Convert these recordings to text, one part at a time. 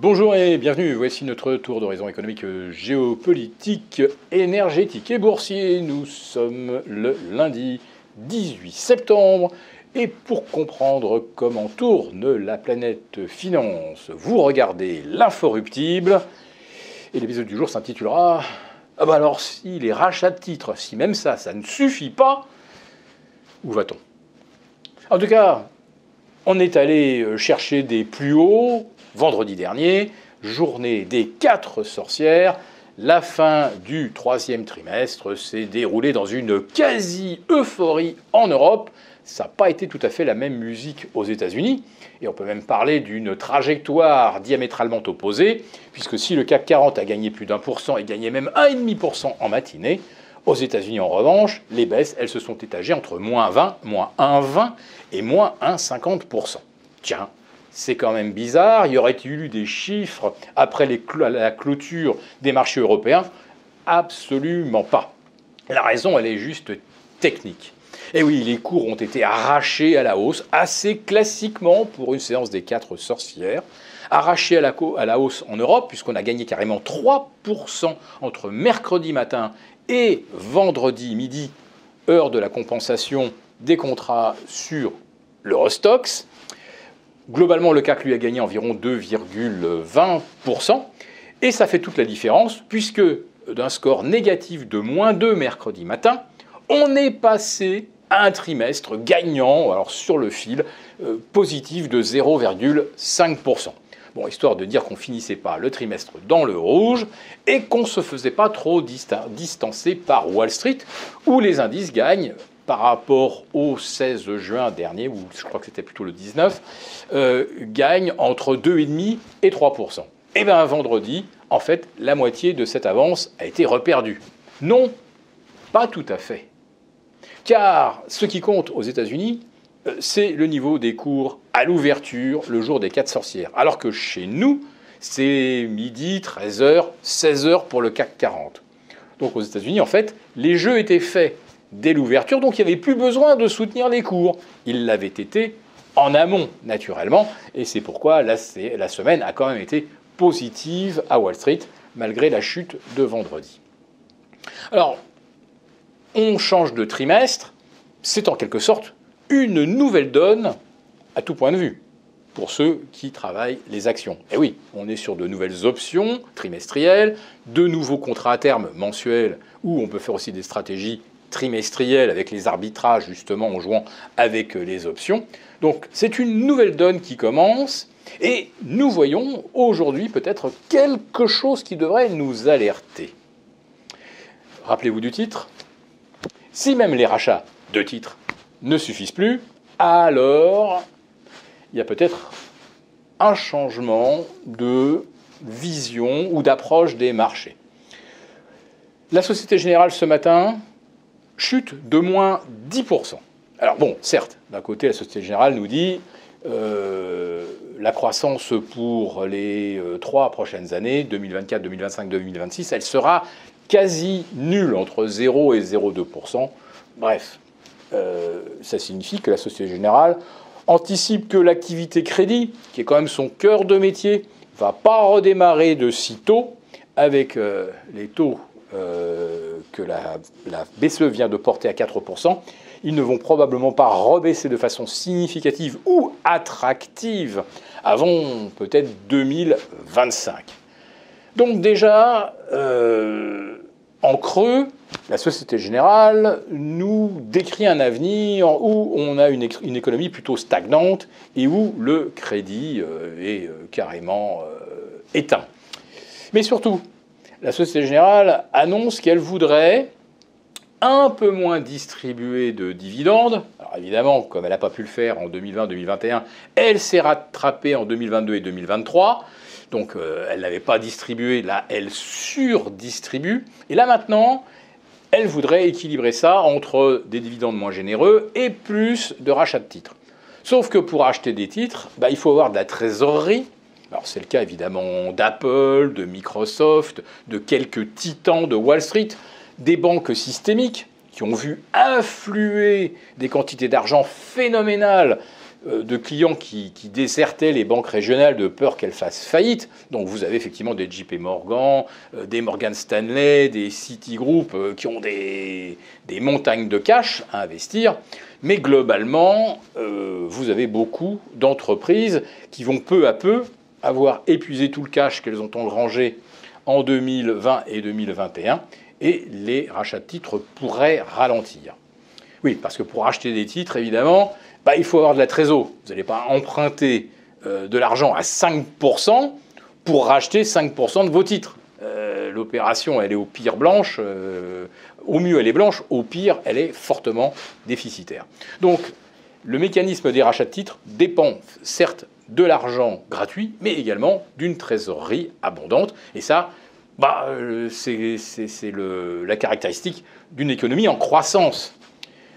Bonjour et bienvenue, voici notre tour d'horizon économique, géopolitique, énergétique et boursier. Nous sommes le lundi 18 septembre et pour comprendre comment tourne la planète finance, vous regardez l'Inforruptible et l'épisode du jour s'intitulera « Ah bah alors si les rachats de titres, si même ça ne suffit pas, où va-t-on » En tout cas, on est allé chercher des plus hauts vendredi dernier, journée des 4 sorcières. La fin du 3e trimestre s'est déroulée dans une quasi-euphorie en Europe. Ça n'a pas été tout à fait la même musique aux États-Unis. Et on peut même parler d'une trajectoire diamétralement opposée, puisque si le CAC 40 a gagné plus d'1% et gagné même 1,5% en matinée, aux États-Unis, en revanche, les baisses, elles se sont étagées entre moins 20, moins 1,20 et moins 1,50%. Tiens, c'est quand même bizarre. Y aurait-il eu des chiffres après la clôture des marchés européens? Absolument pas. La raison, elle est juste technique. Et oui, les cours ont été arrachés à la hausse, assez classiquement pour une séance des 4 sorcières. Arrachés à la hausse en Europe, puisqu'on a gagné carrément 3% entre mercredi matin et vendredi midi, heure de la compensation des contrats sur l'Eurostoxx. Globalement, le CAC lui a gagné environ 2,20%. Et ça fait toute la différence, puisque d'un score négatif de moins 2 mercredi matin, on est passé à un trimestre gagnant, alors sur le fil, positif de 0,5%. Bon, histoire de dire qu'on finissait pas le trimestre dans le rouge et qu'on ne se faisait pas trop distancer par Wall Street, où les indices gagnent par rapport au 16 juin dernier, ou je crois que c'était plutôt le 19, gagnent entre 2,5% et 3%. Et bien vendredi, en fait, la moitié de cette avance a été reperdue. Non, pas tout à fait. Car ce qui compte aux États-Unis, c'est le niveau des cours à l'ouverture le jour des 4 sorcières. Alors que chez nous, c'est midi, 13h, 16h pour le CAC 40. Donc aux États-Unis, en fait, les jeux étaient faits dès l'ouverture, donc il n'y avait plus besoin de soutenir les cours. Ils l'avaient été en amont, naturellement, et c'est pourquoi la semaine a quand même été positive à Wall Street, malgré la chute de vendredi. Alors, on change de trimestre, c'est en quelque sorte une nouvelle donne à tout point de vue, pour ceux qui travaillent les actions. Et oui, on est sur de nouvelles options trimestrielles, de nouveaux contrats à terme mensuels, où on peut faire aussi des stratégies trimestrielles avec les arbitrages, justement, en jouant avec les options. Donc c'est une nouvelle donne qui commence, et nous voyons aujourd'hui peut-être quelque chose qui devrait nous alerter. Rappelez-vous du titre. Si même les rachats de titres ne suffisent plus, alors il y a peut-être un changement de vision ou d'approche des marchés. La Société Générale ce matin chute de moins 10%. Alors bon, certes, d'un côté, la Société Générale nous dit la croissance pour les 3 prochaines années, 2024, 2025, 2026, elle sera quasi nulle, entre 0 et 0,2%. Bref, ça signifie que la Société Générale anticipe que l'activité crédit, qui est quand même son cœur de métier, ne va pas redémarrer de sitôt avec les taux que la BCE vient de porter à 4%. Ils ne vont probablement pas rebaisser de façon significative ou attractive avant peut-être 2025. Donc déjà, en creux, la Société Générale nous décrit un avenir où on a une économie plutôt stagnante et où le crédit est carrément éteint. Mais surtout, la Société Générale annonce qu'elle voudrait un peu moins distribuer de dividendes. Alors évidemment, comme elle n'a pas pu le faire en 2020-2021, elle s'est rattrapée en 2022 et 2023. Donc elle n'avait pas distribué, là elle surdistribue. Et là maintenant, elle voudrait équilibrer ça entre des dividendes moins généreux et plus de rachats de titres. Sauf que pour acheter des titres, il faut avoir de la trésorerie. Alors c'est le cas évidemment d'Apple, de Microsoft, de quelques titans de Wall Street, des banques systémiques qui ont vu affluer des quantités d'argent phénoménales de clients qui désertaient les banques régionales de peur qu'elles fassent faillite. Donc vous avez effectivement des JP Morgan, des Morgan Stanley, des Citigroup qui ont des montagnes de cash à investir. Mais globalement, vous avez beaucoup d'entreprises qui vont peu à peu avoir épuisé tout le cash qu'elles ont engrangé en 2020 et 2021, et les rachats de titres pourraient ralentir. Oui, parce que pour acheter des titres, évidemment, il faut avoir de la trésor. Vous n'allez pas emprunter de l'argent à 5% pour racheter 5% de vos titres. L'opération, elle est au pire blanche. Au mieux, elle est blanche. Au pire, elle est fortement déficitaire. Donc, le mécanisme des rachats de titres dépend, certes, de l'argent gratuit, mais également d'une trésorerie abondante. Et ça, c'est la caractéristique d'une économie en croissance.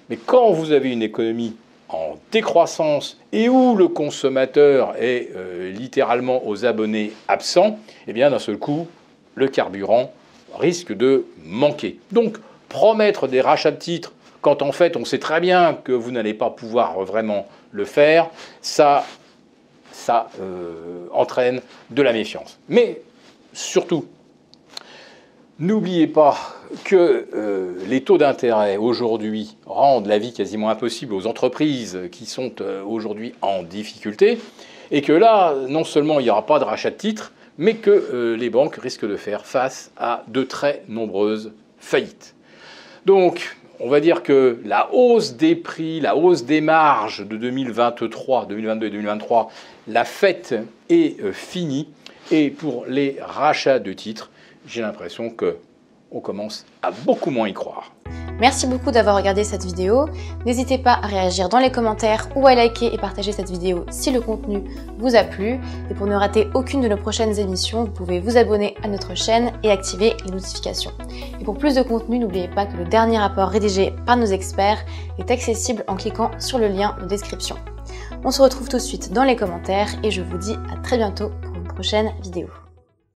Mais quand vous avez une économie en décroissance et où le consommateur est littéralement aux abonnés absents, eh bien d'un seul coup, le carburant risque de manquer. Donc, promettre des rachats de titres quand en fait on sait très bien que vous n'allez pas pouvoir vraiment le faire, ça entraîne de la méfiance. Mais surtout, n'oubliez pas que les taux d'intérêt aujourd'hui rendent la vie quasiment impossible aux entreprises qui sont aujourd'hui en difficulté, et que là, non seulement il n'y aura pas de rachat de titres, mais que les banques risquent de faire face à de très nombreuses faillites. Donc, on va dire que la hausse des prix, la hausse des marges de 2023, 2022 et 2023, la fête est finie. Et pour les rachats de titres, j'ai l'impression qu'on commence à beaucoup moins y croire. Merci beaucoup d'avoir regardé cette vidéo. N'hésitez pas à réagir dans les commentaires ou à liker et partager cette vidéo si le contenu vous a plu. Et pour ne rater aucune de nos prochaines émissions, vous pouvez vous abonner à notre chaîne et activer les notifications. Et pour plus de contenu, n'oubliez pas que le dernier rapport rédigé par nos experts est accessible en cliquant sur le lien de description. On se retrouve tout de suite dans les commentaires et je vous dis à très bientôt pour une prochaine vidéo.